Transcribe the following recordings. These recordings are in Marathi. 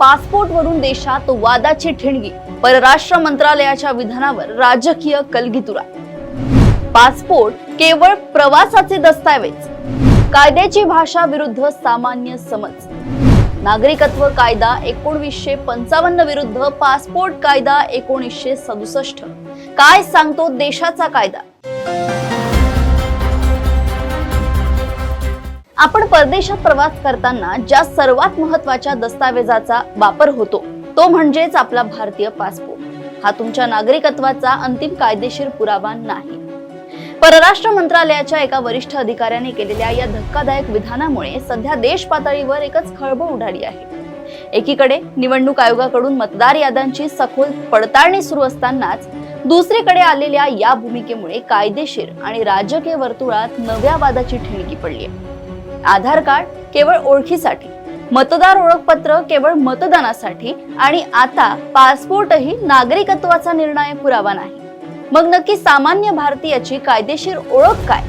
पासपोर्टवरून देशात वादाची ठिणगी, परराष्ट्र मंत्रालयाच्या विधानावर राजकीय कलगीतुरा। पासपोर्ट केवळ प्रवासाचे दस्तऐवज, कायद्याची भाषा विरुद्ध सामान्य समज। नागरिकत्व कायदा 1955 विरुद्ध पासपोर्ट कायदा 1967। काय सांगतो देशाचा कायदा? आपण परदेशात प्रवास करताना ज्या सर्वात महत्त्वाच्या दस्तावेजाचा वापर होतो तो म्हणजेच आपला भारतीय पासपोर्ट। हा तुमच्या नागरिकत्वाचा अंतिम कायदेशीर पुरावा नाही। परराष्ट्र मंत्रालयाच्या एका वरिष्ठ अधिकाऱ्याने केलेल्या या धक्कादायक विधानामुळे सध्या देश पातळीवर एकच खळबळ उडाली आहे। एकीकडे निवडणूक आयोगाकडून मतदार याद्यांची सखोल पडताळणी सुरू असतानाच दुसरीकडे आलेल्या या भूमिकेमुळे कायदेशीर आणि राजकीय वर्तुळात नव्या वादाची ठिणगी पडली आहे। आधार कार्ड केवळ ओळखीसाठी, मतदार ओळखपत्र केवळ मतदानासाठी आणि आता पासपोर्टही नागरिकत्वाचा निर्णायक पुरावा नाही। मग नक्की सामान्य भारतीयाची कायदेशीर ओळख काय?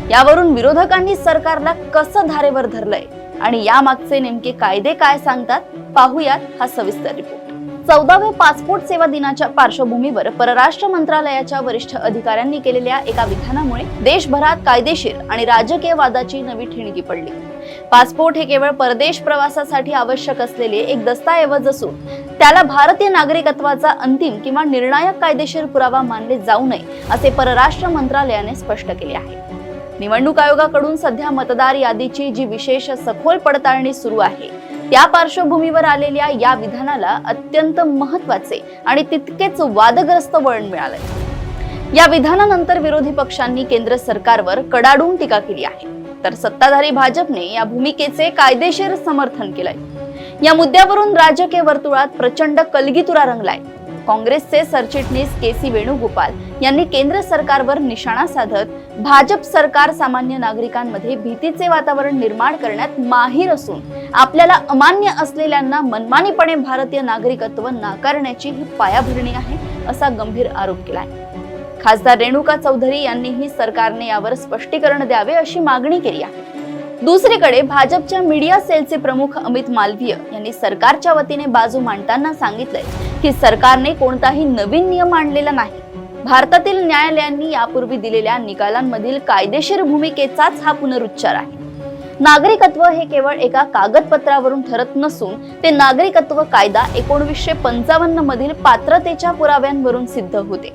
यावरून विरोधकांनी सरकारला कसं धारेवर धरलंय आणि यामागचे नेमके कायदे काय सांगतात, पाहूयात हा सविस्तर रिपोर्ट। 14व्या पासपोर्ट सेवा दिनाच्या पार्श्वभूमीवर परराष्ट्र मंत्रालयाच्या वरिष्ठ अधिकाऱ्यांनी केलेल्या एका विधानामुळे देशभरात कायदेशीर आणि राजकीय वादाची नवी ठिणगी पडली। पासपोर्ट हे केवळ परदेश प्रवासासाठी आवश्यक असलेले एक दस्तऐवज असून त्याला भारतीय नागरिकत्वाचा अंतिम किंवा निर्णायक कायदेशीर पुरावा मानले जाऊ नये असे परराष्ट्र मंत्रालयाने स्पष्ट केले आहे। निवडणूक आयोगाकडून सध्या मतदार यादीची जी विशेष सखोल पडताळणी सुरू आहे त्या पार्श्वभूमीवर आलेल्या या विधानाला अत्यंत महत्त्वाचे आणि तितकेच वादग्रस्त वळण मिळाले। या विधानानंतर विरोधी पक्षांनी केंद्र सरकारवर कडाडून टीका केली आहे, तर सत्ताधारी भाजपने या भूमिकेचे कायदेशीर समर्थन केलंय। या मुद्द्यावरून राजकीय वर्तुळात प्रचंड कलगीतुरा रंगलाय। काँग्रेसचे सरचिटणीस के.सी. वेणुगोपाल यांनी केंद्र सरकारवर निशाणा साधत भाजप सरकार सामान्य नागरिकांमध्ये भीतीचे वातावरण निर्माण करण्यात माहीर असून आपल्याला अमान्य असलेल्यांना मनमानीपणे भारतीय नागरिकत्व नाकारण्याची ही पायाभरणी आहे असा गंभीर आरोप केलाय। खासदार रेणुका चौधरी यांनीही सरकारने यावर स्पष्टीकरण द्यावे अशी मागणी केली आहे। दुसरीकडे भाजपच्या मीडिया सेलचे प्रमुख अमित मालवीय यांनी सरकारच्या वतीने बाजू मांडताना सांगितलंय की सरकारने कोणताही नवीन नियम आणलेला नाही। भारतातील न्यायालयांनी यापूर्वी दिलेल्या निकालांमधील कायदेशीर भूमिकेचाच हा पुनरुच्चार आहे। नागरिकत्व हे केवळ एका कागदपत्रावरून ठरत नसून ते नागरिकत्व कायदा 1955 मधील पात्रतेच्या पुराव्यांवरून सिद्ध होते।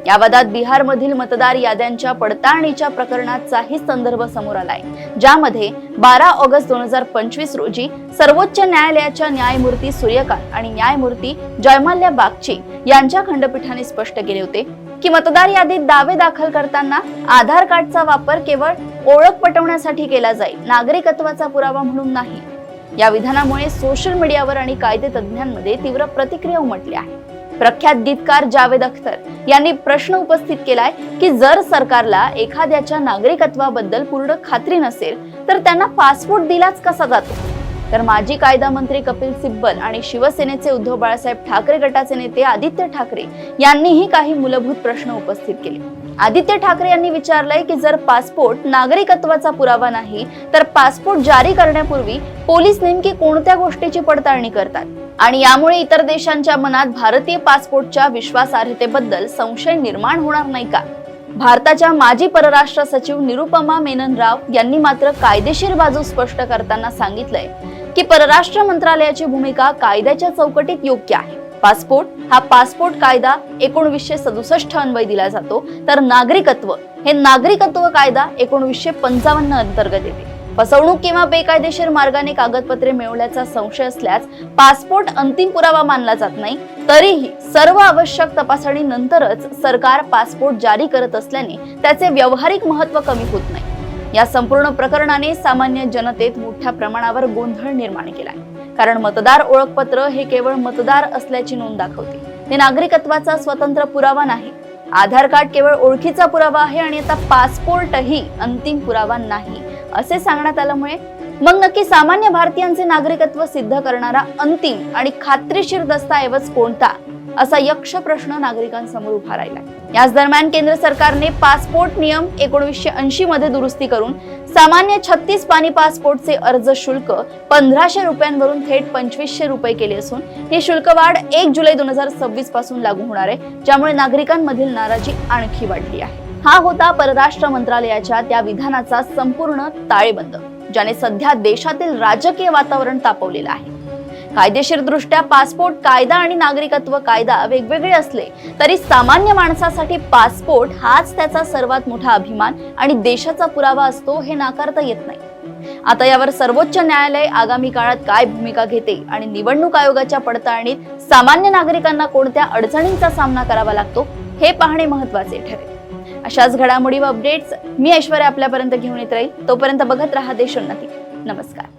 या वादात बिहारमधील मतदार याद्यांच्या पडताळणीच्या प्रकरणाचाही संदर्भ समोर आलाय, ज्यामध्ये 12 ऑगस्ट 2025 रोजी सर्वोच्च न्यायालयाच्या न्यायमूर्ती सूर्यकांत आणि न्यायमूर्ती जयमाल्या बागची यांच्या खंडपीठाने स्पष्ट केले होते की मतदार यादीत दावे दाखल करताना आधार कार्डचा वापर केवळ ओळख पटवण्यासाठी केला जाईल, नागरिकत्वाचा पुरावा म्हणून नाही। या विधानामुळे सोशल मीडियावर आणि कायदे तज्ज्ञांमध्ये तीव्र प्रतिक्रिया उमटली आहे। प्रख्यात गीतकार जावेद अख्तर यांनी प्रश्न उपस्थित केलाय की जर सरकारला एखाद्याच्या नागरिकत्वाबद्दल पूर्ण खात्री नसेल तर त्यांना पासपोर्ट दिलाच कसा जातो? तर माजी कायदा मंत्री कपिल सिब्बल आणि शिवसेनेचे उद्धव बाळासाहेब ठाकरे गटाचे नेते आदित्य ठाकरे यांनीही काही मूलभूत प्रश्न उपस्थित केले। आदित्य ठाकरे यांनी विचारलंय की जर पासपोर्ट नागरिकत्वाचा पुरावा नाही तर पासपोर्ट जारी करण्यापूर्वी पोलीस नेमकी कोणत्या गोष्टीची पडताळणी करतात आणि यामुळे इतर देशांच्या मनात भारतीय पासपोर्टच्या विश्वासार्हतेबद्दल संशय निर्माण होणार नाही का? भारताच्या माजी परराष्ट्र सचिव निरुपमा मेनन राव यांनी मात्र कायदेशीर बाजू स्पष्ट करताना सांगितलंय की परराष्ट्र मंत्रालयाची भूमिका कायद्याच्या चौकटीत योग्य आहे। पासपोर्ट हा पासपोर्ट कायदा 1967 अन्वये दिला जातो, तर नागरिकत्व हे नागरिकत्व कायदा 1955 अंतर्गत येते। फसवणूक किंवा बेकायदेशीर मार्गाने कागदपत्रे मिळवल्याचा संशय असल्यास पासपोर्ट अंतिम पुरावा मानला जात नाही। तरीही सर्व आवश्यक तपासणीनंतरच सरकार पासपोर्ट जारी करत असल्याने त्याचे व्यावहारिक महत्त्व कमी होत नाही। या संपूर्ण प्रकरणाने सामान्य जनतेत मोठ्या प्रमाणावर गोंधळ निर्माण केलाय, कारण मतदार ओळखपत्र हे केवळ मतदार असल्याची नोंद दाखवते, ते नागरिकत्वाचा स्वतंत्र पुरावा नाही। आधार कार्ड केवळ ओळखीचा पुरावा आहे आणि आता पासपोर्टही अंतिम पुरावा नाही असे सांगण्यात आल्यामुळे मग नक्की सामान्य भारतीयांचे नागरिकत्व सिद्ध करणारा अंतिम आणि खात्रीशीर दस्तऐवज कोणता असा यक्ष प्रश्न नागरिकांसमोर उभा राहिला। याच दरम्यान केंद्र सरकारने पासपोर्ट नियम 1980 मध्ये दुरुस्ती करून सामान्य 36 पानी पासपोर्टचे अर्ज शुल्क 1500 रुपयांवरून थेट 2500 रुपये केले असून ही शुल्क वाढ 1 जुलै 2026 पासून लागू होणार आहे, ज्यामुळे नागरिकांमधील नाराजी आणखी वाढली आहे। हा होता परराष्ट्र मंत्रालयाच्या त्या विधानाचा संपूर्ण ताळेबंद, ज्याने सध्या देशातील राजकीय वातावरण तापवलेलं आहे। कायदेशीरदृष्ट्या पासपोर्ट कायदा आणि नागरिकत्व कायदा वेगवेगळे असले तरी सामान्य माणसासाठी पासपोर्ट हाच त्याचा सर्वात मोठा अभिमान आणि देशाचा पुरावा असतो हे नाकारता येत नाही। आता यावर सर्वोच्च न्यायालय आगामी काळात काय भूमिका घेते आणि निवडणूक आयोगाच्या पडताळणीत सामान्य नागरिकांना कोणत्या अडचणींचा सामना करावा लागतो हे पाहणे महत्त्वाचे ठरेल। अशाच घडामोडी व अपडेट्स मी ऐश्वर्या आपल्यापर्यंत घेऊन येत राहील। तोपर्यंत बघत रहा देशोन्नती। नमस्कार।